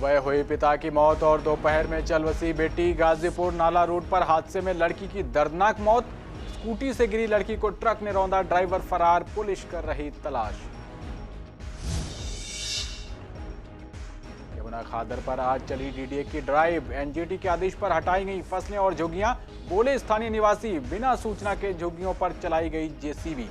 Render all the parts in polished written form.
सुबह हुई पिता की मौत और दोपहर में चल बसी बेटी। गाजीपुर नाला रोड पर हादसे में लड़की की दर्दनाक मौत। स्कूटी से गिरी लड़की को ट्रक ने रौंदा, ड्राइवर फरार, पुलिस कर रही तलाश। यमुना खादर पर आज चली डीडीए की ड्राइव। एनजीटी के आदेश पर हटाई गई फसलें और झुग्गियां। बोले स्थानीय निवासी, बिना सूचना के झुग्गियों पर चलाई गई जेसीबी।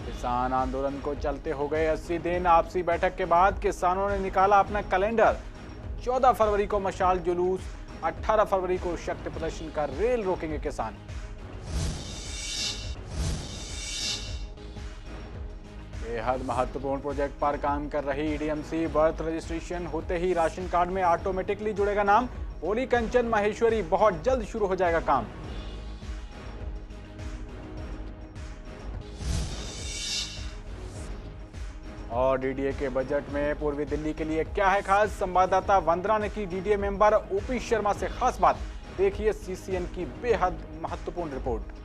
किसान आंदोलन को चलते हो गए 80 दिन। आपसी बैठक के बाद किसानों ने निकाला अपना कैलेंडर। 14 फरवरी को मशाल जुलूस, 18 फरवरी को शक्ति प्रदर्शन का रेल रोकेंगे किसान। बेहद महत्वपूर्ण प्रोजेक्ट पर काम कर रही ईडीएमसी। बर्थ रजिस्ट्रेशन होते ही राशन कार्ड में ऑटोमेटिकली जुड़ेगा नाम। बोली कंचन माहेश्वरी, बहुत जल्द शुरू हो जाएगा काम। और डीडीए के बजट में पूर्वी दिल्ली के लिए क्या है खास? संवाददाता वंदना ने की डीडीए मेंबर ओपी शर्मा से खास बात। देखिए सीसीएन की बेहद महत्वपूर्ण रिपोर्ट।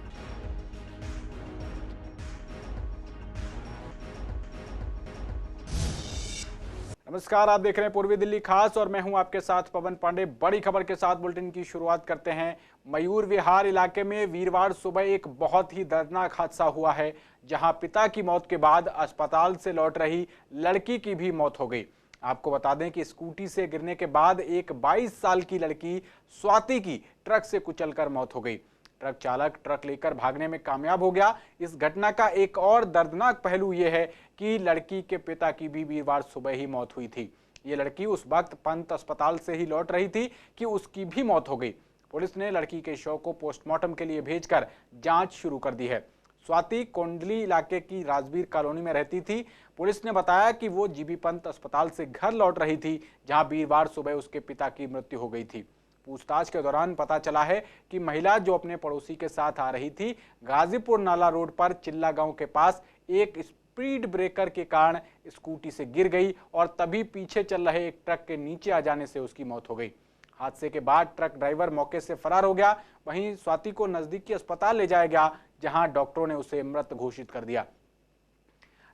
नमस्कार, आप देख रहे हैं पूर्वी दिल्ली खास और मैं हूं आपके साथ पवन पांडे। बड़ी खबर के साथ बुलेटिन की शुरुआत करते हैं। मयूर विहार इलाके में वीरवार सुबह एक बहुत ही दर्दनाक हादसा हुआ है, जहां पिता की मौत के बाद अस्पताल से लौट रही लड़की की भी मौत हो गई। आपको बता दें कि स्कूटी से गिरने के बाद एक 22 साल की लड़की स्वाति की ट्रक से कुचलकर मौत हो गई। ट्रक चालक ट्रक लेकर भागने में कामयाब हो गया। इस घटना का एक और दर्दनाक पहलू यह है कि लड़की के पिता की भी वीरवार सुबह ही मौत हुई थी। ये लड़की उस वक्त पंत अस्पताल से ही लौट रही थी कि उसकी भी मौत हो गई। पुलिस ने लड़की के शव को पोस्टमार्टम के लिए भेजकर जांच शुरू कर दी है। स्वाति कोंडली इलाके की राजवीर कॉलोनी में रहती थी। पुलिस ने बताया कि वो जीबी पंत अस्पताल से घर लौट रही थी, जहां वीरवार सुबह उसके पिता की मृत्यु हो गई थी। पूछताछ के दौरान पता चला है कि महिला जो अपने पड़ोसी के साथ आ रही थी, गाजीपुर नाला रोड पर चिल्ला गांव के पास एक स्पीड ब्रेकर के कारण स्कूटी से गिर गई और तभी पीछे चल रहे एक ट्रक के नीचे आ जाने से उसकी मौत हो गई। हादसे के बाद ट्रक ड्राइवर मौके से फरार हो गया। वहीं स्वाति को नजदीकी अस्पताल ले जाया गया, जहां डॉक्टरों ने उसे मृत घोषित कर दिया।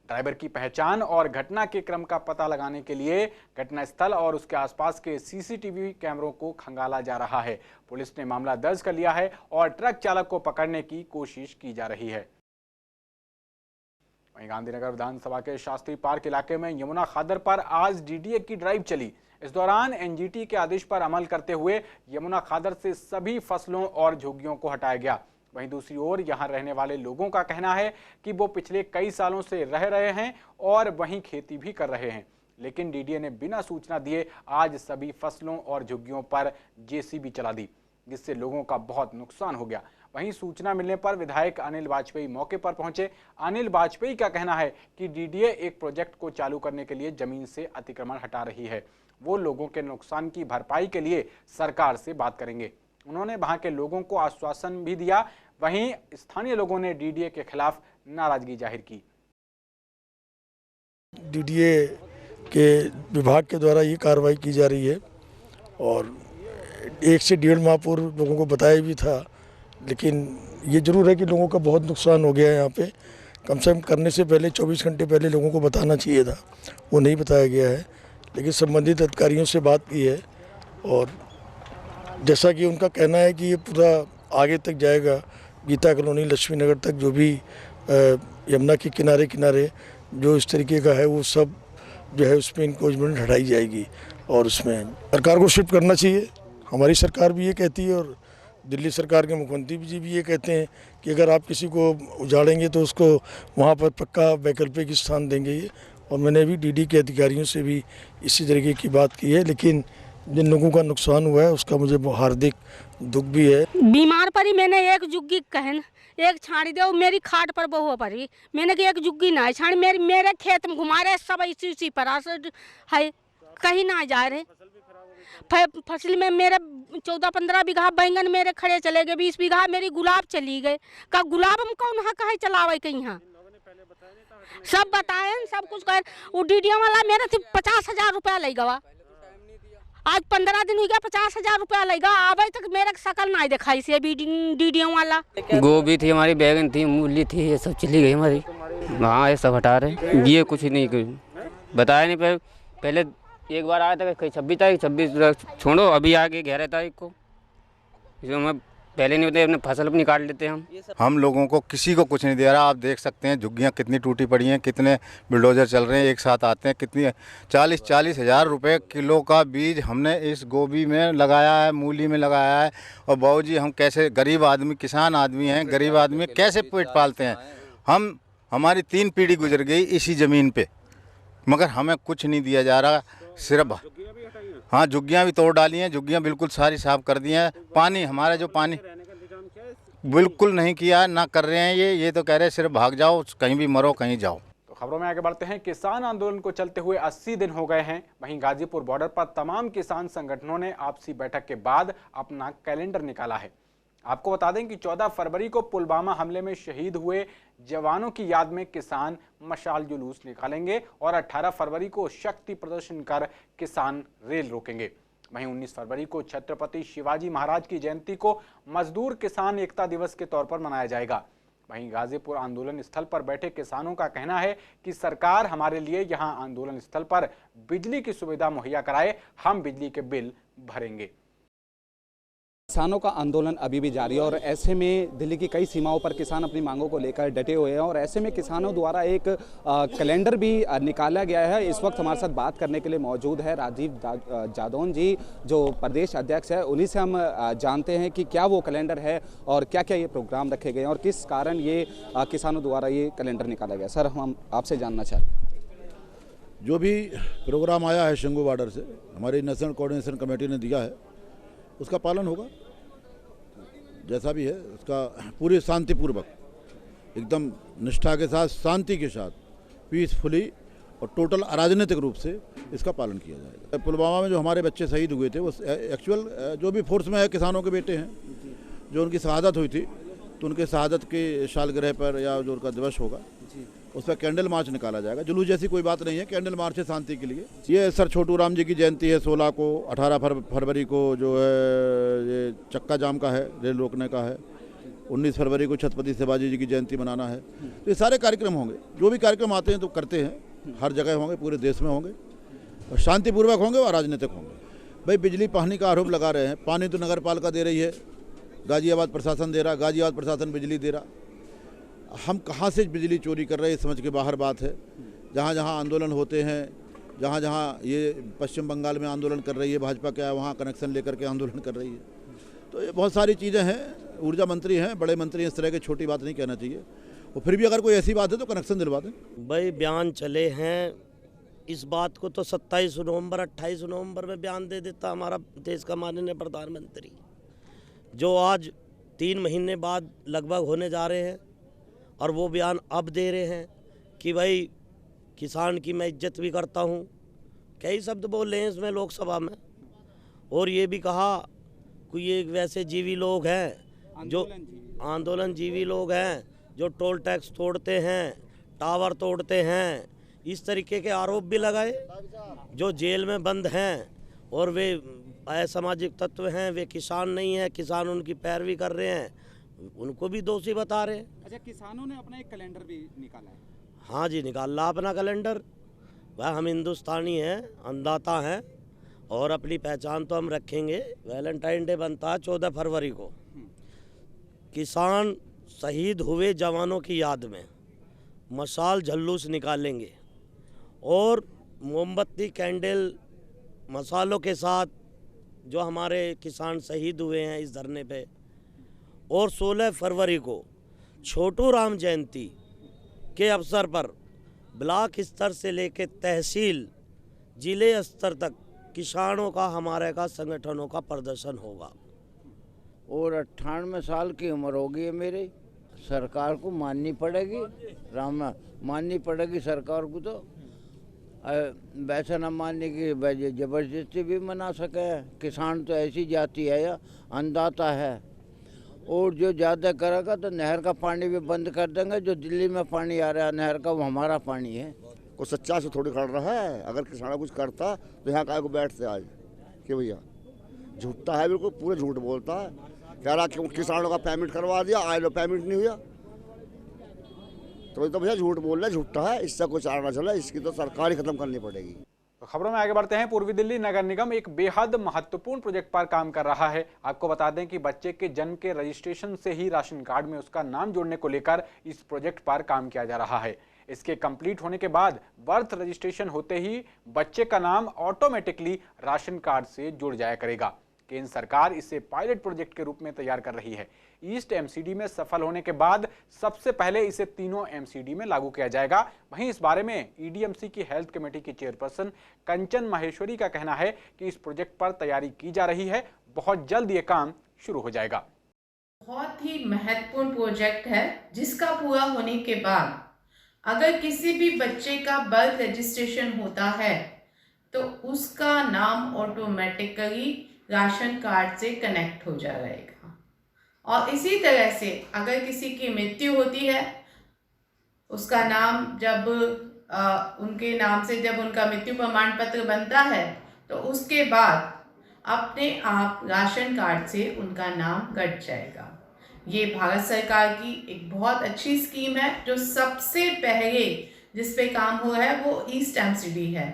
ड्राइवर की पहचान और घटना के क्रम का पता लगाने के लिए घटनास्थल और उसके आसपास के सीसीटीवी कैमरों को खंगाला जा रहा है। पुलिस ने मामला दर्ज कर लिया है और ट्रक चालक को पकड़ने की कोशिश की जा रही है। वहीं गांधीनगर विधानसभा के शास्त्री पार्क इलाके में यमुना खादर पर आज डीडीए की ड्राइव चली। इस दौरान एनजीटी के आदेश पर अमल करते हुए यमुना खादर से सभी फसलों और झुग्गियों को हटाया गया। वहीं दूसरी ओर यहां रहने वाले लोगों का कहना है कि वो पिछले कई सालों से रह रहे हैं और वहीं खेती भी कर रहे हैं, लेकिन डीडीए ने बिना सूचना दिए आज सभी फसलों और झुग्गियों पर जेसीबी चला दी, जिससे लोगों का बहुत नुकसान हो गया। वहीं सूचना मिलने पर विधायक अनिल वाजपेयी मौके पर पहुंचे। अनिल वाजपेयी का कहना है कि डीडीए एक प्रोजेक्ट को चालू करने के लिए जमीन से अतिक्रमण हटा रही है। वो लोगों के नुकसान की भरपाई के लिए सरकार से बात करेंगे। उन्होंने वहां के लोगों को आश्वासन भी दिया। वहीं स्थानीय लोगों ने डीडीए के खिलाफ नाराजगी जाहिर की। डीडीए के विभाग के द्वारा ये कार्रवाई की जा रही है और 1 से 1.5 माह पूर्व लोगों को बताया भी था, लेकिन ये जरूर है कि लोगों का बहुत नुकसान हो गया है। यहाँ पे कम से कम करने से पहले 24 घंटे पहले लोगों को बताना चाहिए था, वो नहीं बताया गया है। लेकिन संबंधित अधिकारियों से बात की है और जैसा कि उनका कहना है कि ये पूरा आगे तक जाएगा, गीता कॉलोनी, लक्ष्मी नगर तक, जो भी यमुना के किनारे किनारे जो इस तरीके का है वो सब जो है उसमें इंक्रोचमेंट हटाई जाएगी और उसमें सरकार को शिफ्ट करना चाहिए। हमारी सरकार भी ये कहती है और दिल्ली सरकार के मुख्यमंत्री जी भी ये कहते हैं कि अगर आप किसी को उजाड़ेंगे तो उसको वहाँ पर पक्का वैकल्पिक स्थान देंगे ये। और मैंने भी डीडी के अधिकारियों से भी इसी तरीके की बात की है, लेकिन जिन लोगों का नुकसान हुआ है उसका मुझे हार्दिक दुख भी है। बीमार पड़ी, मैंने एक जुग्गी कहन एक छाड़ी दे, मेरी खाट पर बहु पड़ी। मैंने कि एक जुग्गी ना छाड़ी, मेरे खेत में घुमा रहे सब इसी पर है, कहीं ना जा रहे। फसल में मेरे 14-15 बीघा बैंगन मेरे खड़े चले गए, 20 बीघा मेरी गुलाब चली गए। का गुलाब हम कौन हक है चलावे कहीं? यहाँ सब बताए, सब कुछ कहे। वो डीडीए वाला मेरे 50,000 रुपया ले गवा आज 15 दिन हो गया, 50,000 रुपया लेगा, आवे तक मेरे शकल नहीं दिखाई से डीडीओ वाला। गोभी थी हमारी, बैगन थी, मूली थी, ये सब चली गई हमारी। हाँ, ये सब हटा रहे, ये कुछ नहीं बताया नहीं। पहले एक बार आया था 26 तारीख, 26 छोड़ो, अभी आके 11 तारीख को, इसमें मैं पहले नहीं होते, अपने फसल अपनी काट लेते हैं हम लोगों को किसी को कुछ नहीं दे रहा। आप देख सकते हैं झुग्गियाँ कितनी टूटी पड़ी हैं, कितने बुलडोजर चल रहे हैं, एक साथ आते हैं। कितनी 40 हज़ार रुपये किलो का बीज हमने इस गोभी में लगाया है, मूली में लगाया है। और बाबूजी हम कैसे, गरीब आदमी, किसान आदमी हैं, गरीब आदमी कैसे पेट पालते हैं। हमारी 3 पीढ़ी गुजर गई इसी ज़मीन पर, मगर हमें कुछ नहीं दिया जा रहा। सिर्फ हाँ, झुग्गियाँ भी तोड़ डाली हैं, झुग्गियाँ बिल्कुल सारी साफ कर दी हैं। पानी, हमारा जो पानी बिल्कुल नहीं किया, ना कर रहे हैं। ये तो कह रहे हैं सिर्फ भाग जाओ, कहीं भी मरो, कहीं जाओ। तो खबरों में आगे बढ़ते हैं। किसान आंदोलन को चलते हुए 80 दिन हो गए हैं। वहीं गाजीपुर बॉर्डर पर तमाम किसान संगठनों ने आपसी बैठक के बाद अपना कैलेंडर निकाला है। आपको बता दें कि 14 फरवरी को पुलवामा हमले में शहीद हुए जवानों की याद में किसान मशाल जुलूस निकालेंगे और 18 फरवरी को शक्ति प्रदर्शन कर किसान रेल रोकेंगे। वहीं 19 फरवरी को छत्रपति शिवाजी महाराज की जयंती को मजदूर किसान एकता दिवस के तौर पर मनाया जाएगा। वहीं गाजीपुर आंदोलन स्थल पर बैठे किसानों का कहना है कि सरकार हमारे लिए यहां आंदोलन स्थल पर बिजली की सुविधा मुहैया कराए, हम बिजली के बिल भरेंगे। किसानों का आंदोलन अभी भी जारी है और ऐसे में दिल्ली की कई सीमाओं पर किसान अपनी मांगों को लेकर डटे हुए हैं और ऐसे में किसानों द्वारा एक कैलेंडर भी निकाला गया है। इस वक्त हमारे साथ बात करने के लिए मौजूद है राजीव जादौन जी, जो प्रदेश अध्यक्ष है। उन्हीं से हम जानते हैं कि क्या वो कैलेंडर है और क्या क्या ये प्रोग्राम रखे गए हैं और किस कारण ये किसानों द्वारा ये कैलेंडर निकाला गया। सर, हम आपसे जानना चाहते हैं, जो भी प्रोग्राम आया है शंगू बॉर्डर से, हमारी नेशनल कोऑर्डिनेशन कमेटी ने दिया है, उसका पालन होगा। जैसा भी है उसका पूरी शांतिपूर्वक, एकदम निष्ठा के साथ, शांति के साथ, पीसफुली और टोटल अराजनीतिक रूप से इसका पालन किया जाएगा। पुलवामा में जो हमारे बच्चे शहीद हुए थे, वो एक्चुअल जो भी फोर्स में है किसानों के बेटे हैं, जो उनकी शहादत हुई थी, तो उनके शहादत के सालगिरह पर या जो उनका दिवस होगा उस पर कैंडल मार्च निकाला जाएगा। जुलूस जैसी कोई बात नहीं है, कैंडल मार्च है शांति के लिए। ये सर छोटू राम जी की जयंती है 16 को, 18 फरवरी को जो है ये चक्का जाम का है, रेल रोकने का है, 19 फरवरी को छत्रपति शिवाजी जी की जयंती मनाना है। तो ये सारे कार्यक्रम होंगे, जो भी कार्यक्रम आते हैं तो करते हैं, हर जगह होंगे, पूरे देश में होंगे और शांतिपूर्वक होंगे और राजनीतिक होंगे। भाई बिजली पानी का आरोप लगा रहे हैं, पानी तो नगर पालिका दे रही है, गाजियाबाद प्रशासन दे रहा, गाजियाबाद प्रशासन बिजली दे रहा। हम कहाँ से बिजली चोरी कर रहे हैं, समझ के बाहर बात है। जहाँ जहाँ आंदोलन होते हैं, जहाँ जहाँ ये पश्चिम बंगाल में आंदोलन कर रही है भाजपा, क्या वहाँ कनेक्शन लेकर के आंदोलन कर रही है। तो ये बहुत सारी चीज़ें हैं। ऊर्जा मंत्री हैं, बड़े मंत्री हैं, इस तरह की छोटी बात नहीं कहना चाहिए। और फिर भी अगर कोई ऐसी बात है तो कनेक्शन दिलवा दें। भाई बयान चले हैं, इस बात को तो 27 नवंबर 28 नवंबर में बयान दे देता हमारा देश का माननीय प्रधानमंत्री, जो आज 3 महीने बाद लगभग होने जा रहे हैं और वो बयान अब दे रहे हैं कि भाई किसान की मैं इज्जत भी करता हूँ। कई शब्द बोल रहे हैं इसमें लोकसभा में, और ये भी कहा कि ये वैसे जीवी लोग हैं, जो आंदोलन जीवी लोग हैं, जो टोल टैक्स तोड़ते हैं, टावर तोड़ते हैं, इस तरीके के आरोप भी लगाए। जो जेल में बंद हैं और वे असामाजिक तत्व हैं, वे किसान नहीं हैं, किसान उनकी पैरवी कर रहे हैं, उनको भी दोषी बता रहे हैं। अच्छा, किसानों ने अपना एक कैलेंडर भी निकाला है। हाँ जी, निकाला अपना कैलेंडर। वह हम हिंदुस्तानी हैं, अन्नदाता हैं और अपनी पहचान तो हम रखेंगे। वैलेंटाइन डे बनता है 14 फरवरी को। किसान शहीद हुए जवानों की याद में मशाल जुलूस निकालेंगे और मोमबत्ती कैंडल मसालों के साथ जो हमारे किसान शहीद हुए हैं इस धरने पे। और 16 फरवरी को छोटू राम जयंती के अवसर पर ब्लॉक स्तर से लेकर तहसील जिले स्तर तक किसानों का, हमारे का, संगठनों का प्रदर्शन होगा। और 98 साल की उम्र होगी है मेरी। सरकार को माननी पड़ेगी, माननी पड़ेगी सरकार को। तो वैसे न मानने की जबरदस्ती भी मना सके। किसान तो ऐसी जाति है या अन्नदाता है, और जो ज़्यादा करेगा तो नहर का पानी भी बंद कर देंगे। जो दिल्ली में पानी आ रहा है नहर का, वो हमारा पानी है। कोई सच्चा से थोड़ी खड़ रहा है। अगर किसान कुछ करता तो यहाँ काय को बैठते आज। कि भैया झूठा है, बिल्कुल पूरा झूठ बोलता है। कह रहा कि किसानों का पेमेंट करवा दिया, आज लो पेमेंट नहीं हुआ, तो भैया झूठ बोल रहा है, झूठा है। इससे कुछ आना ना चला, इसकी तो सरकार ही खत्म करनी पड़ेगी। तो खबरों में आगे बढ़ते हैं। पूर्वी दिल्ली नगर निगम एक बेहद महत्वपूर्ण प्रोजेक्ट पर काम कर रहा है। आपको बता दें कि बच्चे के जन्म के रजिस्ट्रेशन से ही राशन कार्ड में उसका नाम जोड़ने को लेकर इस प्रोजेक्ट पर काम किया जा रहा है। इसके कंप्लीट होने के बाद बर्थ रजिस्ट्रेशन होते ही बच्चे का नाम ऑटोमेटिकली राशन कार्ड से जुड़ जाया करेगा। केंद्र सरकार इसे पायलट प्रोजेक्ट के रूप में तैयार कर रही है। ईस्ट एमसीडी में सफल होने के बाद सबसे पहले इसे तीनों एमसीडी में लागू किया जाएगा। वहीं इस बारे में ईडीएमसी की हेल्थ कमेटी की चेयरपर्सन कंचन माहेश्वरी का कहना है कि इस प्रोजेक्ट पर तैयारी की जा रही है, बहुत जल्द ये काम शुरू हो जाएगा। बहुत ही महत्वपूर्ण प्रोजेक्ट है, जिसका पूरा होने के बाद अगर किसी भी बच्चे का बर्थ रजिस्ट्रेशन होता है तो उसका नाम ऑटोमेटिकली राशन कार्ड से कनेक्ट हो जाएगा। और इसी तरह से अगर किसी की मृत्यु होती है, उसका नाम जब उनके नाम से जब उनका मृत्यु प्रमाण पत्र बनता है तो उसके बाद अपने आप राशन कार्ड से उनका नाम कट जाएगा। ये भारत सरकार की एक बहुत अच्छी स्कीम है। जो सबसे पहले जिस पे काम हो रहा है वो ईस्ट एमसीडी है।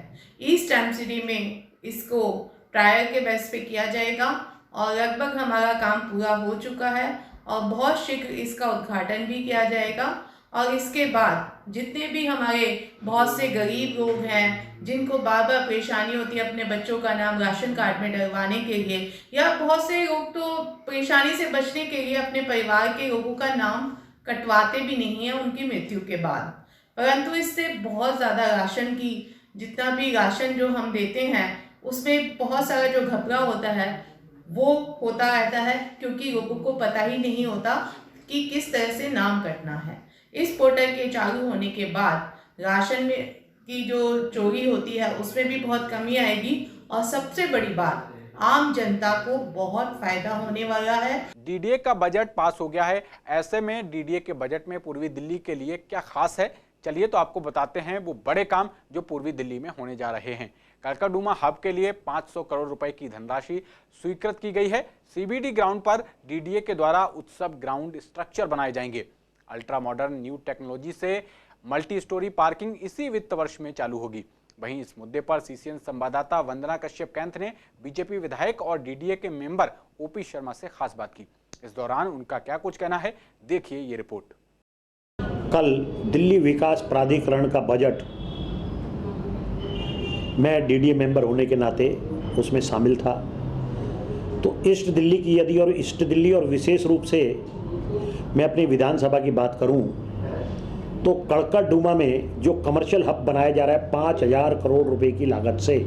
ईस्ट एमसीडी में इसको ट्रायल के बेस पे किया जाएगा और लगभग हमारा काम पूरा हो चुका है और बहुत शीघ्र इसका उद्घाटन भी किया जाएगा। और इसके बाद जितने भी हमारे बहुत से गरीब लोग हैं जिनको बार बार परेशानी होती है अपने बच्चों का नाम राशन कार्ड में डलवाने के लिए, या बहुत से लोग तो परेशानी से बचने के लिए अपने परिवार के लोगों का नाम कटवाते भी नहीं है उनकी मृत्यु के बाद, परंतु इससे बहुत ज़्यादा राशन की जितना भी राशन जो हम देते हैं उसमें बहुत सारा जो घपला होता है वो होता रहता है, क्योंकि लोगों को पता ही नहीं होता कि किस तरह से नाम कटना है। इस पोर्टल के चालू होने के बाद राशन में की जो चोरी होती है उसमें भी बहुत कमी आएगी और सबसे बड़ी बात आम जनता को बहुत फायदा होने वाला है। डीडीए का बजट पास हो गया है। ऐसे में डीडीए के बजट में पूर्वी दिल्ली के लिए क्या खास है, चलिए तो आपको बताते हैं वो बड़े काम जो पूर्वी दिल्ली में होने जा रहे हैं। कलकाडूमा हब के लिए 500 करोड़ रुपए की धनराशि स्वीकृत की गई है। सीबीडी ग्राउंड पर डीडीए के द्वारा उत्सव ग्राउंड स्ट्रक्चर बनाए जाएंगे। अल्ट्रा मॉडर्न न्यू टेक्नोलॉजी से मल्टी स्टोरी पार्किंग इसी वित्त वर्ष में चालू होगी। वहीं इस मुद्दे पर सीसीएन संवाददाता वंदना कश्यप कैंथ ने बीजेपी विधायक और डीडीए के मेंबर ओपी शर्मा से खास बात की। इस दौरान उनका क्या कुछ कहना है, देखिए ये रिपोर्ट। कल दिल्ली विकास प्राधिकरण का बजट मैं डीडीए मेंबर होने के नाते उसमें शामिल था। तो ईस्ट दिल्ली की यदि और ईस्ट दिल्ली और विशेष रूप से मैं अपनी विधानसभा की बात करूं तो कड़कड़डूमा में जो कमर्शियल हब बनाया जा रहा है 5000 करोड़ रुपए की लागत से,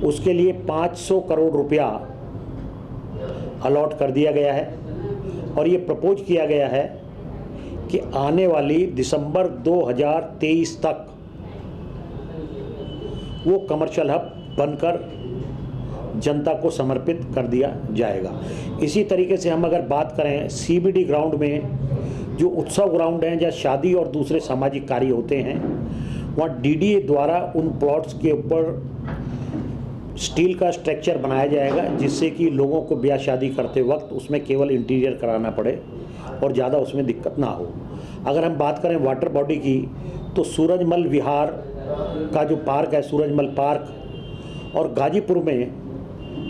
उसके लिए 500 करोड़ रुपया अलॉट कर दिया गया है और ये प्रपोज किया गया है कि आने वाली दिसंबर 2023 तक वो कमर्शियल हब बनकर जनता को समर्पित कर दिया जाएगा। इसी तरीके से हम अगर बात करें सीबीडी ग्राउंड में जो उत्सव ग्राउंड हैं जहाँ शादी और दूसरे सामाजिक कार्य होते हैं, वहाँ डीडीए द्वारा उन प्लॉट्स के ऊपर स्टील का स्ट्रक्चर बनाया जाएगा जिससे कि लोगों को ब्याह शादी करते वक्त उसमें केवल इंटीरियर कराना पड़े और ज़्यादा उसमें दिक्कत ना हो। अगर हम बात करें वाटर बॉडी की तो सूरजमल विहार का जो पार्क है सूरजमल पार्क और गाजीपुर में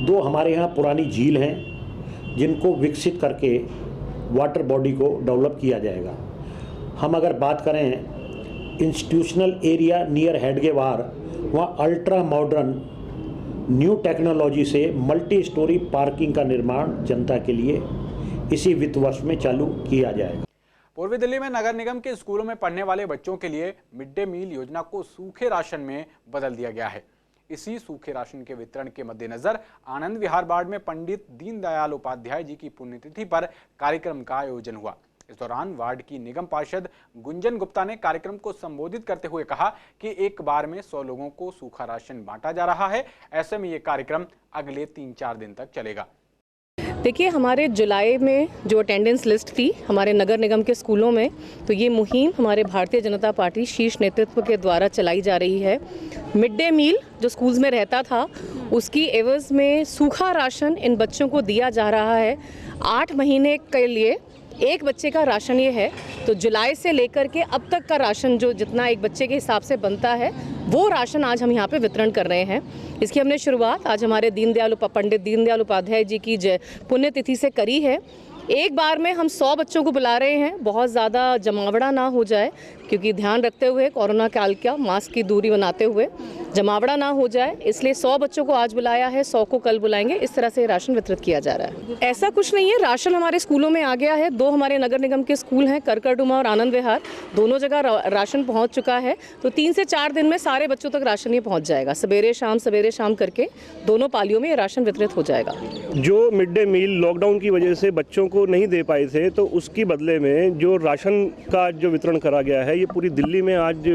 दो हमारे यहाँ पुरानी झील हैं जिनको विकसित करके वाटर बॉडी को डेवलप किया जाएगा। हम अगर बात करें इंस्टीट्यूशनल एरिया नियर हेडगेवार, वहाँ अल्ट्रा मॉडर्न न्यू टेक्नोलॉजी से मल्टी स्टोरी पार्किंग का निर्माण जनता के लिए इसी वित्त वर्ष में चालू किया जाएगा। पूर्वी दिल्ली में नगर निगम के स्कूलों में पढ़ने वाले बच्चों के लिए मिड डे मील योजना को सूखे राशन में बदल दिया गया है। इसी सूखे राशन के वितरण के मद्देनजर आनंद विहार वार्ड में पंडित दीनदयाल उपाध्याय जी की पुण्यतिथि पर कार्यक्रम का आयोजन हुआ। इस दौरान वार्ड की निगम पार्षद गुंजन गुप्ता ने कार्यक्रम को संबोधित करते हुए कहा कि एक बार में 100 लोगों को सूखा राशन बांटा जा रहा है। ऐसे में ये कार्यक्रम अगले 3-4 दिन तक चलेगा। देखिए, हमारे जुलाई में जो अटेंडेंस लिस्ट थी हमारे नगर निगम के स्कूलों में, तो ये मुहिम हमारे भारतीय जनता पार्टी शीर्ष नेतृत्व के द्वारा चलाई जा रही है। मिड डे मील जो स्कूल्स में रहता था उसकी एवज में सूखा राशन इन बच्चों को दिया जा रहा है। 8 महीने के लिए एक बच्चे का राशन ये है। तो जुलाई से लेकर के अब तक का राशन जो जितना एक बच्चे के हिसाब से बनता है वो राशन आज हम यहाँ पे वितरण कर रहे हैं। इसकी हमने शुरुआत आज हमारे पंडित दीनदयाल उपाध्याय जी की पुण्यतिथि से करी है। एक बार में हम 100 बच्चों को बुला रहे हैं, बहुत ज़्यादा जमावड़ा ना हो जाए, क्योंकि ध्यान रखते हुए कोरोना काल का मास्क की दूरी बनाते हुए जमावड़ा ना हो जाए, इसलिए 100 बच्चों को आज बुलाया है, 100 को कल बुलाएंगे। इस तरह से राशन वितरित किया जा रहा है। ऐसा कुछ नहीं है, राशन हमारे स्कूलों में आ गया है। 2 हमारे नगर निगम के स्कूल हैं, करकरडुमा और आनंद विहार, दोनों जगह राशन पहुँच चुका है। तो 3 से 4 दिन में सारे बच्चों तक राशन ये पहुँच जाएगा। सवेरे शाम करके दोनों पालियों में ये राशन वितरित हो जाएगा। जो मिड डे मील लॉकडाउन की वजह से बच्चों को नहीं दे पाए थे, तो उसकी बदले में जो राशन का जो वितरण करा गया है, ये पूरी दिल्ली में आज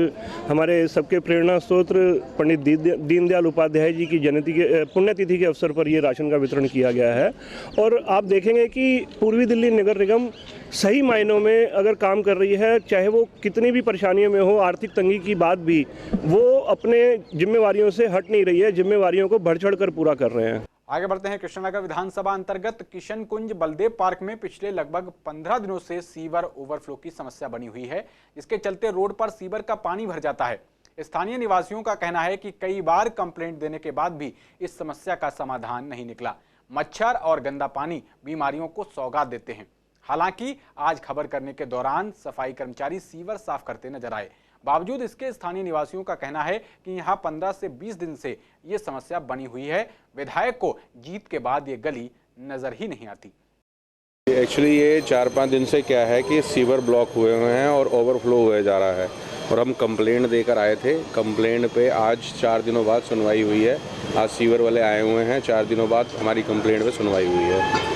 हमारे सबके प्रेरणा स्रोत पंडित दीनदयाल उपाध्याय जी की पुण्यतिथि के अवसर पर ये राशन का वितरण किया गया है। और आप देखेंगे कि पूर्वी दिल्ली नगर निगम सही मायनों में अगर काम कर रही है, चाहे वो कितनी भी परेशानियों में हो, आर्थिक तंगी की बात भी, वो अपने जिम्मेवारियों से हट नहीं रही है, जिम्मेवारियों को बढ़ चढ़ कर पूरा कर रहे हैं। आगे बढ़ते हैं। कृष्णनगर विधानसभा अंतर्गत किशन कुंज बलदेव पार्क में पिछले लगभग 15 दिनों से सीवर ओवरफ्लो की समस्या बनी हुई है। इसके चलते रोड पर सीवर का पानी भर जाता है। स्थानीय निवासियों का कहना है कि कई बार कंप्लेंट देने के बाद भी इस समस्या का समाधान नहीं निकला। मच्छर और गंदा पानी बीमारियों को सौगात देते हैं। हालांकि आज खबर करने के दौरान सफाई कर्मचारी सीवर साफ करते नजर आए। बावजूद इसके स्थानीय निवासियों का कहना है कि यहां 15 से 20 दिन से ये समस्या बनी हुई है। विधायक को जीत के बाद ये गली नजर ही नहीं आती। एक्चुअली ये 4-5 दिन से क्या है कि सीवर ब्लॉक हुए हैं और ओवरफ्लो हुए जा रहा है, और हम कंप्लेंट देकर आए थे। कंप्लेंट पे आज 4 दिनों बाद सुनवाई हुई है। आज सीवर वाले आए हुए हैं, 4 दिनों बाद हमारी कंप्लेंट पे सुनवाई हुई है।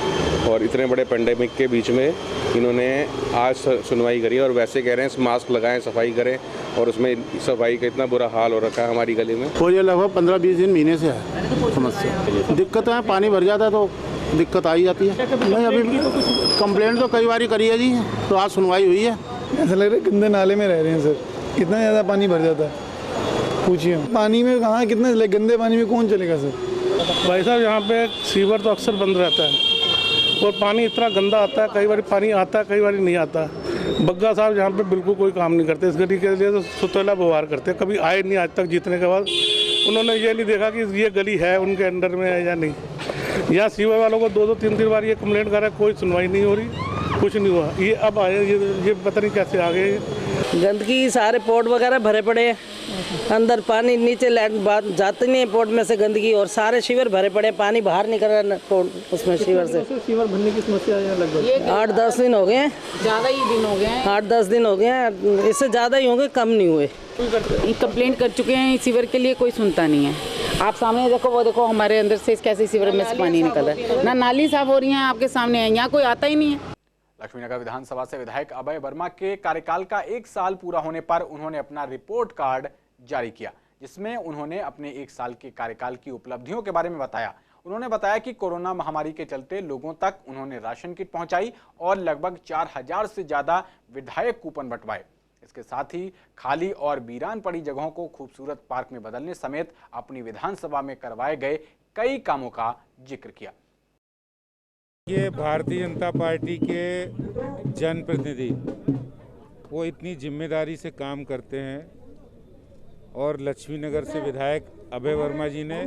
और इतने बड़े पेंडेमिक के बीच में इन्होंने आज सुनवाई करी, और वैसे कह रहे हैं मास्क लगाएं, सफाई करें, और उसमें सफाई का इतना बुरा हाल हो रखा है हमारी गली में। और ये लगभग 15-20 दिन महीने से है समस्या। दिक्कत है, पानी भर जाता है तो दिक्कत आई जाती है। नहीं, अभी कंप्लेंट तो कई बार करी है जी, तो आज सुनवाई हुई है। ऐसा लग रहा है गंदे नाले में रह रहे हैं सर, कितना ज़्यादा पानी भर जाता है, पूछिए। पानी में कहाँ कितना, गंदे पानी में कौन चलेगा सर। भाई साहब, यहाँ पे सीवर तो अक्सर बंद रहता है और पानी इतना गंदा आता है, कई बार पानी आता है, कई बार नहीं आता। बग्गा साहब यहाँ पे बिल्कुल कोई काम नहीं करते, इस गली के लिए तो सुतैला व्यवहार करते हैं। कभी आए नहीं आज तक जीतने के बाद। उन्होंने ये नहीं देखा कि ये गली है उनके अंडर में है या नहीं। यहाँ सीवर वालों को 2-3 बार ये कंप्लेंट कर रहा है, कोई सुनवाई नहीं हो रही, कुछ नहीं हुआ। ये अब आए, ये पता नहीं कैसे आ गए। गंदगी, सारे पोर्ट वगैरह भरे पड़े हैं, अंदर पानी नीचे जाते नहीं है पोर्ट में से गंदगी, और सारे शिविर भरे पड़े, पानी बाहर निकल रहा है उसमें शिविर से। शिविर भरने की समस्या है लगभग 8-10 दिन हो गए हैं, ज़्यादा ही दिन हो गए हैं, 8-10 दिन हो गए हैं, इससे ज़्यादा ही होंगे, कम नहीं हुए। कंप्लेंट कर चुके हैं सीवर के लिए, कोई सुनता नहीं है। आप सामने देखो, वो देखो हमारे अंदर से कैसे सीवर में से पानी निकल रहा है, ना नाली साफ हो रही है, आपके सामने है, यहाँ कोई आता ही नहीं है। लक्ष्मीनगर विधानसभा से विधायक अभय वर्मा के कार्यकाल का 1 साल पूरा होने पर उन्होंने अपना रिपोर्ट कार्ड जारी किया, जिसमें उन्होंने अपने 1 साल के कार्यकाल की उपलब्धियों के बारे में बताया। उन्होंने बताया कि कोरोना महामारी के चलते लोगों तक उन्होंने राशन किट पहुंचाई और लगभग 4000 से ज्यादा विधायक कूपन बंटवाए। इसके साथ ही खाली और वीरान पड़ी जगहों को खूबसूरत पार्क में बदलने समेत अपनी विधानसभा में करवाए गए कई कामों का जिक्र किया। ये भारतीय जनता पार्टी के जनप्रतिनिधि वो इतनी जिम्मेदारी से काम करते हैं, और लक्ष्मीनगर से विधायक अभय वर्मा जी ने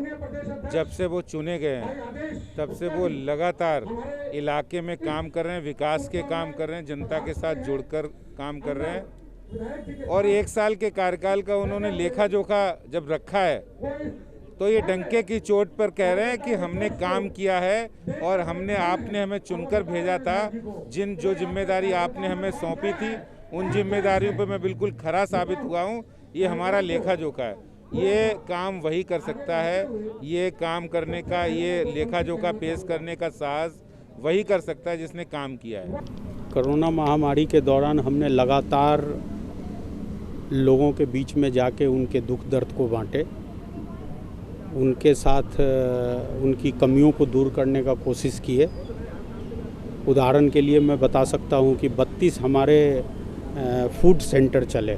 जब से वो चुने गए हैं तब से वो लगातार इलाके में काम कर रहे हैं, विकास के काम कर रहे हैं, जनता के साथ जुड़कर काम कर रहे हैं। और 1 साल के कार्यकाल का उन्होंने लेखा जोखा जब रखा है तो ये डंके की चोट पर कह रहे हैं कि हमने काम किया है और आपने हमें चुनकर भेजा था। जो जिम्मेदारी आपने हमें सौंपी थी उन जिम्मेदारियों पर मैं बिल्कुल खरा साबित हुआ हूँ। ये हमारा लेखा जोखा है, ये काम वही कर सकता है, ये काम करने का, ये लेखा जोखा पेश करने का साहस वही कर सकता है जिसने काम किया है। कोरोना महामारी के दौरान हमने लगातार लोगों के बीच में जाके उनके दुख दर्द को बांटे, उनके साथ उनकी कमियों को दूर करने का कोशिश की है। उदाहरण के लिए मैं बता सकता हूं कि 32 हमारे फूड सेंटर चले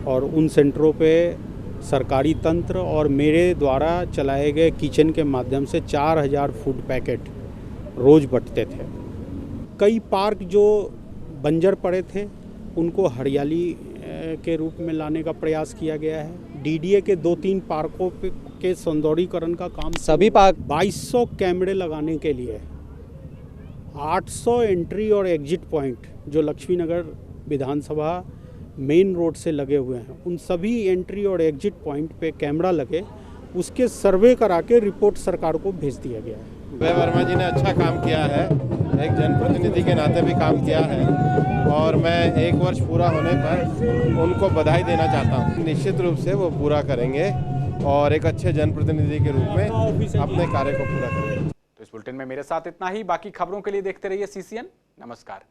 और उन सेंटरों पे सरकारी तंत्र और मेरे द्वारा चलाए गए किचन के माध्यम से 4000 फूड पैकेट रोज़ बंटते थे। कई पार्क जो बंजर पड़े थे उनको हरियाली के रूप में लाने का प्रयास किया गया है। डीडीए के 2-3 पार्कों के सौंदर्यीकरण का काम सभी पार्क 2200 कैमरे लगाने के लिए 800 एंट्री और एग्जिट पॉइंट जो लक्ष्मीनगर विधानसभा मेन रोड से लगे हुए हैं, उन सभी एंट्री और एग्जिट पॉइंट पे कैमरा लगे, उसके सर्वे करा के रिपोर्ट सरकार को भेज दिया गया है। अभय वर्मा जी ने अच्छा काम किया है, एक जनप्रतिनिधि के नाते भी काम किया है और मैं 1 वर्ष पूरा होने पर उनको बधाई देना चाहता हूँ। निश्चित रूप से वो पूरा करेंगे और एक अच्छे जनप्रतिनिधि के रूप में अपने कार्य को पूरा करेंगे। तो इस बुलेटिन में मेरे साथ इतना ही। बाकी खबरों के लिए देखते रहिए CCN। नमस्कार।